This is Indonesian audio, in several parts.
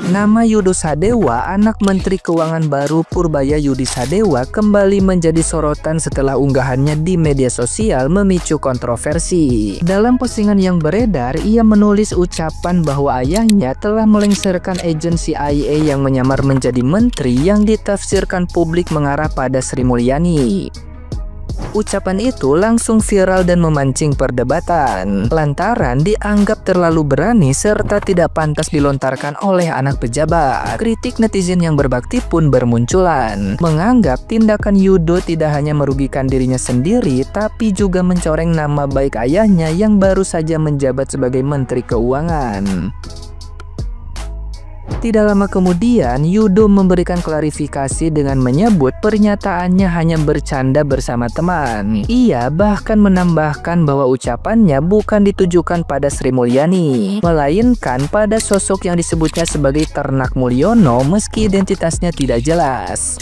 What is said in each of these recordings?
Nama Yudo Sadewa, anak Menteri Keuangan baru Purbaya Yudi Sadewa, kembali menjadi sorotan setelah unggahannya di media sosial memicu kontroversi. Dalam postingan yang beredar, ia menulis ucapan bahwa ayahnya telah melengsarkan agen CIA yang menyamar menjadi menteri yang ditafsirkan publik mengarah pada Sri Mulyani. Ucapan itu langsung viral dan memancing perdebatan, lantaran dianggap terlalu berani serta tidak pantas dilontarkan oleh anak pejabat. Kritik netizen yang berbakti pun bermunculan, menganggap tindakan Yudo tidak hanya merugikan dirinya sendiri, tapi juga mencoreng nama baik ayahnya yang baru saja menjabat sebagai Menteri Keuangan. Tidak lama kemudian, Yudo memberikan klarifikasi dengan menyebut pernyataannya hanya bercanda bersama teman. Ia bahkan menambahkan bahwa ucapannya bukan ditujukan pada Sri Mulyani, melainkan pada sosok yang disebutnya sebagai Ternak Mulyono meski identitasnya tidak jelas.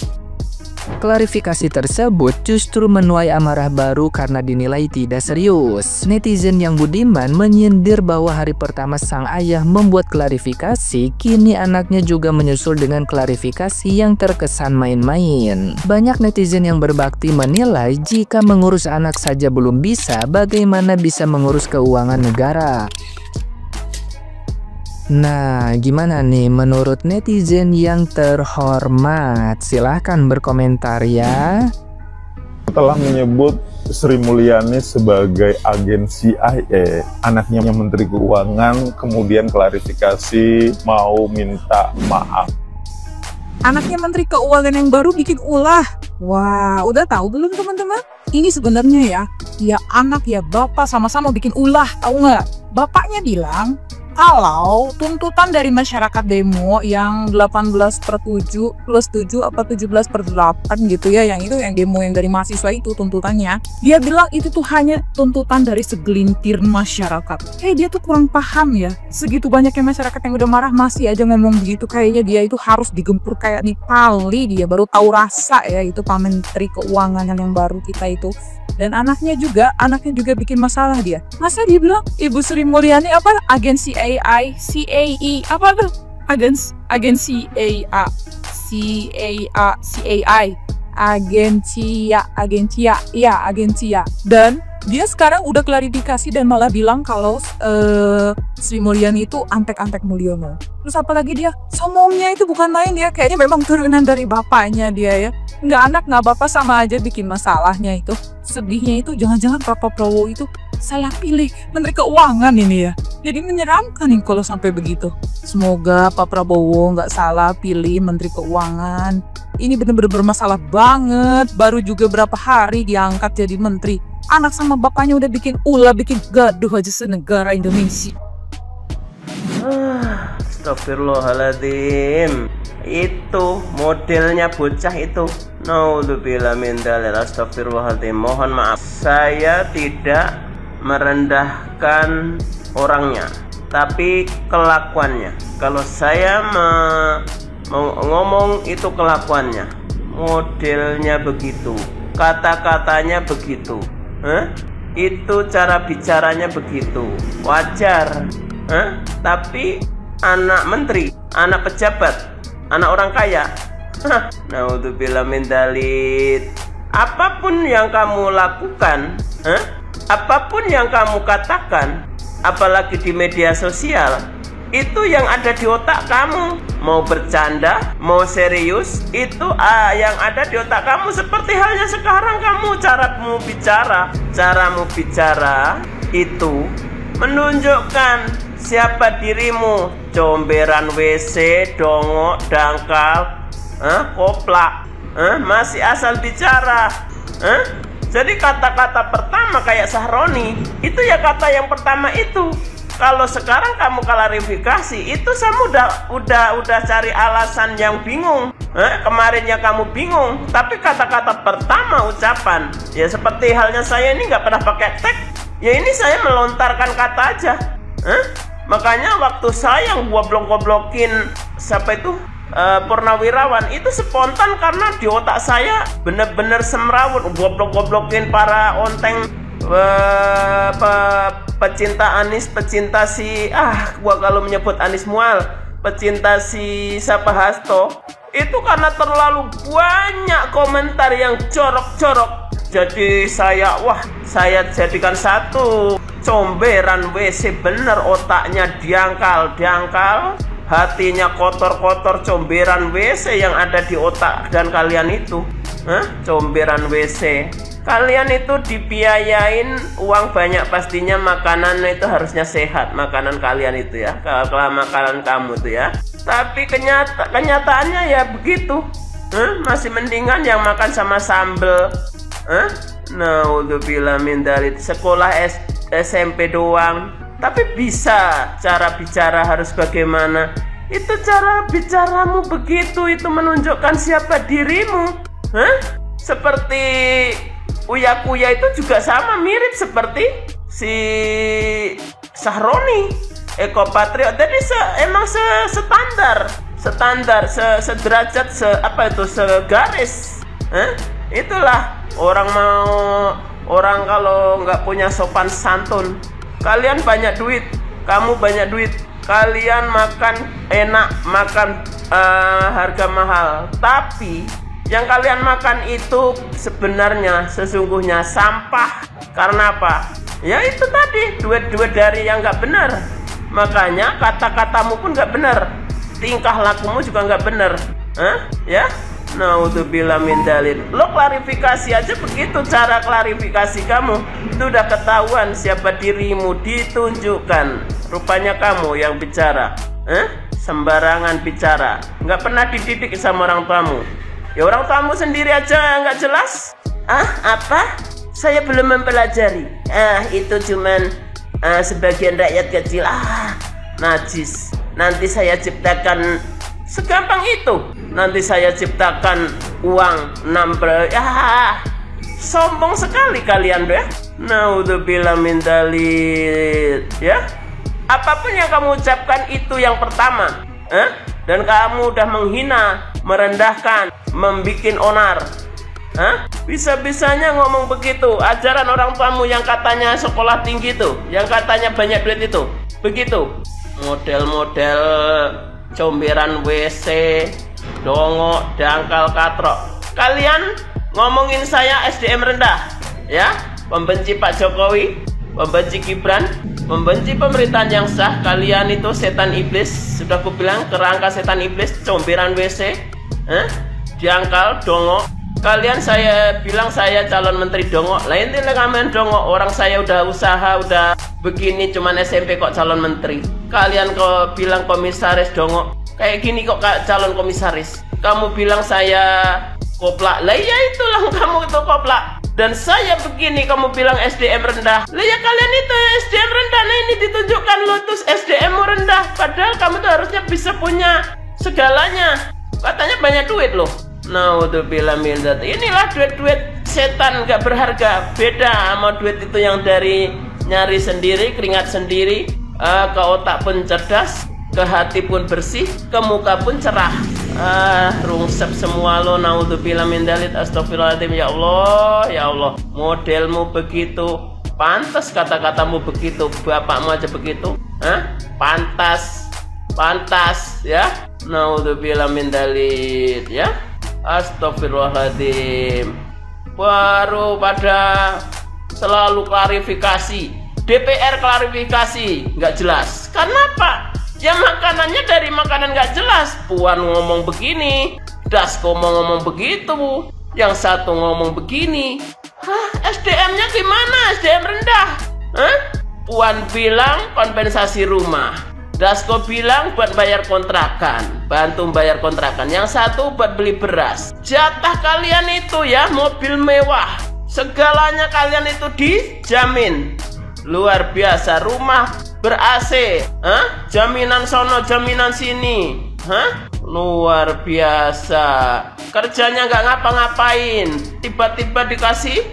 Klarifikasi tersebut justru menuai amarah baru karena dinilai tidak serius. Netizen yang budiman menyindir bahwa hari pertama sang ayah membuat klarifikasi, kini anaknya juga menyusul dengan klarifikasi yang terkesan main-main. Banyak netizen yang berbakti menilai jika mengurus anak saja belum bisa, bagaimana bisa mengurus keuangan negara? Nah, gimana nih menurut netizen yang terhormat? Silahkan berkomentar ya. Telah menyebut Sri Mulyani sebagai agen CIA, anaknya Menteri Keuangan, kemudian klarifikasi mau minta maaf. Anaknya Menteri Keuangan yang baru bikin ulah. Wah, udah tahu belum teman-teman? Ini sebenarnya ya anak ya bapak sama-sama bikin ulah, tahu nggak? Bapaknya bilang kalau tuntutan dari masyarakat demo yang 18/7 plus 7 apa 17/8 gitu ya, yang itu yang demo yang dari mahasiswa itu tuntutannya, dia bilang itu tuh hanya tuntutan dari segelintir masyarakat. Kayak dia tuh kurang paham ya, segitu banyaknya masyarakat yang udah marah masih aja ngomong begitu. Kayaknya dia itu harus digempur kayak nih kali dia baru tahu rasa ya itu Pak Menteri Keuangan yang baru kita itu. Dan anaknya juga bikin masalah dia. Masa dia bilang Ibu Sri Mulyani apa agen CAI, apa tuh? Agen CAI, agensia. Dan dia sekarang udah klarifikasi dan malah bilang kalau Sri Mulyani itu antek-antek Mulyono. Terus apalagi dia sombongnya itu bukan main ya, kayaknya memang turunan dari bapaknya dia ya. Nggak anak nggak bapak sama aja bikin masalahnya itu. Sedihnya itu jangan-jangan Pak Prabowo itu salah pilih Menteri Keuangan ini ya. Jadi menyeramkan nih kalau sampai begitu. Semoga Pak Prabowo nggak salah pilih Menteri Keuangan. Ini benar-benar bermasalah banget. Baru juga berapa hari diangkat jadi menteri. Anak sama bapaknya udah bikin ulah, bikin gaduh aja senegara Indonesia. Astagfirullahaladzim. Itu modelnya bocah itu. Naudzubillah min dzalik. Astagfirullahaladzim. Mohon maaf, saya tidak merendahkan orangnya, tapi kelakuannya. Kalau saya mau ngomong itu kelakuannya, modelnya begitu, kata-katanya begitu, itu cara bicaranya begitu, wajar. Tapi anak menteri, anak pejabat, anak orang kaya, naudzubillah min dzalik. Apapun yang kamu lakukan, apapun yang kamu katakan, apalagi di media sosial, itu yang ada di otak kamu. Mau bercanda, mau serius, itu yang ada di otak kamu. Seperti halnya sekarang kamu, caramu bicara itu menunjukkan siapa dirimu. Comberan WC, dongok, dangkal, koplak, masih asal bicara. Jadi kata-kata pertama kayak Sahroni, itu ya kata yang pertama itu. Kalau sekarang kamu klarifikasi, itu saya udah cari alasan yang bingung. Kemarinnya kamu bingung, tapi kata-kata pertama ucapan, ya seperti halnya saya ini nggak pernah pakai tag. Ya ini saya melontarkan kata aja. Makanya waktu saya goblok-goblokin siapa itu Purnawirawan, itu spontan karena di otak saya bener-bener semrawut goblok-goblokin para onteng pecinta Anies, pecinta gua kalau menyebut Anies Mual pecinta si siapa Hasto, itu karena terlalu banyak komentar yang jorok-jorok. Jadi saya jadikan satu comberan WC, bener otaknya diangkal, hatinya kotor-kotor, comberan WC yang ada di otak dan kalian itu. Comberan WC. Kalian itu dibiayain uang banyak, pastinya makanan itu harusnya sehat, makanan kalian itu ya, kalau makanan kamu tuh ya. Tapi kenyataannya ya begitu. Masih mendingan yang makan sama sambel. Naudzubillah min dzalik. Sekolah SMP doang, tapi bisa cara bicara harus bagaimana. Itu cara bicaramu begitu, itu menunjukkan siapa dirimu. Seperti Uya Kuya itu juga sama, mirip seperti si Sahroni, Eko Patriot. Jadi emang standar, sederajat, segaris. Itulah orang kalau nggak punya sopan santun. Kalian banyak duit, kamu banyak duit, kalian makan enak, makan harga mahal, tapi yang kalian makan itu sebenarnya sesungguhnya sampah. Karena apa? Ya itu tadi, duit-duit dari yang nggak benar. Makanya kata-katamu pun nggak benar, tingkah lakumu juga nggak benar. Ya, naudzubillah min dzalik. Lo klarifikasi aja begitu, cara klarifikasi kamu itu udah ketahuan siapa dirimu, ditunjukkan. Rupanya kamu yang bicara, sembarangan bicara, nggak pernah dididik sama orang tuamu. Ya orang tamu sendiri aja nggak jelas. Apa? Saya belum mempelajari. Itu cuman sebagian rakyat kecil. Najis. Nanti saya ciptakan segampang itu. Nanti saya ciptakan uang 60. Sombong sekali kalian deh. Naudzubillah min dzalik. Ya. Apapun yang kamu ucapkan itu yang pertama. Dan kamu udah menghina, merendahkan, membikin onar. Bisa-bisanya ngomong begitu. Ajaran orang tuamu yang katanya sekolah tinggi tuh, yang katanya banyak duit itu, begitu. Model-model comberan WC, dongok, dangkal, katrok. Kalian ngomongin saya SDM rendah, ya? Pembenci Pak Jokowi, pembenci Gibran, membenci pemerintahan yang sah. Kalian itu setan iblis. Sudah aku bilang, kerangka setan iblis, comberan WC, diangkal, dongok. Kalian saya bilang saya calon menteri dongok. Lain tidak kalian dongok. Orang saya udah usaha, udah begini, cuman SMP kok calon menteri. Kalian kok bilang komisaris dongok. Kayak gini kok calon komisaris. Kamu bilang saya koplak. Lah ya itulah kamu itu koplak. Dan saya begini, kamu bilang SDM rendah. Lah ya kalian itu SDM rendah. Nah ini ditunjukkan lo tuh SDM rendah. Padahal kamu tuh harusnya bisa punya segalanya. Katanya banyak duit loh. Naudzubillah min dzalik. Inilah duit-duit setan gak berharga. Beda sama duit itu yang dari nyari sendiri, keringat sendiri. Ke otak pun cerdas, ke hati pun bersih, ke muka pun cerah. Rungsep semua lo. Naudzubillah min dzalik. Astagfirullahaladzim. Ya Allah, modelmu begitu, pantas kata-katamu begitu, bapakmu aja begitu. Pantas ya. Naudzubillah min dzalik ya. Astagfirullahaladzim. Baru pada selalu klarifikasi, DPR klarifikasi nggak jelas. Kenapa? Ya makanannya dari makanan nggak jelas. Puan ngomong begini, Dasko ngomong begitu, yang satu ngomong begini. SDM-nya gimana? SDM rendah. Puan bilang kompensasi rumah, Dasko bilang buat bayar kontrakan, bantu bayar kontrakan. Yang satu buat beli beras. Jatah kalian itu ya mobil mewah, segalanya kalian itu dijamin. Luar biasa, rumah ber-AC, jaminan sono, jaminan sini, luar biasa. Kerjanya nggak ngapa-ngapain, tiba-tiba dikasih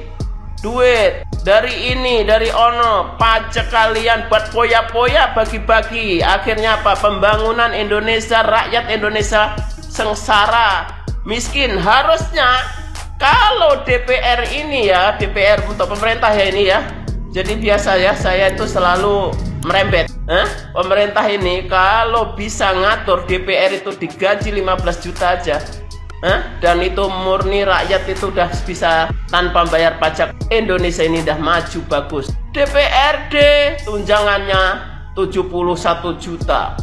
duit dari ini, dari ono. Pajak kalian buat poya-poya, bagi-bagi. Akhirnya apa? Pembangunan Indonesia, rakyat Indonesia sengsara, miskin. Harusnya kalau DPR ini ya, DPR untuk pemerintah ya ini ya. Jadi biasa ya, saya itu selalu merembet. Pemerintah ini kalau bisa ngatur DPR itu digaji 15 juta aja, dan itu murni rakyat itu udah bisa tanpa bayar pajak, Indonesia ini udah maju bagus. DPRD tunjangannya 71 juta,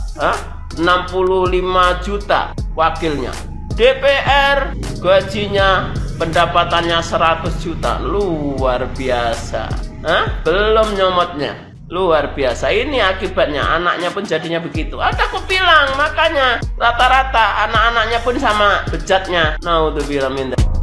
65 juta wakilnya. DPR gajinya pendapatannya 100 juta, luar biasa. Belum nyomotnya, luar biasa. Ini akibatnya anaknya pun jadinya begitu. Aku bilang, makanya rata-rata anak-anaknya pun sama bejatnya. Naudzubillah min dzalik.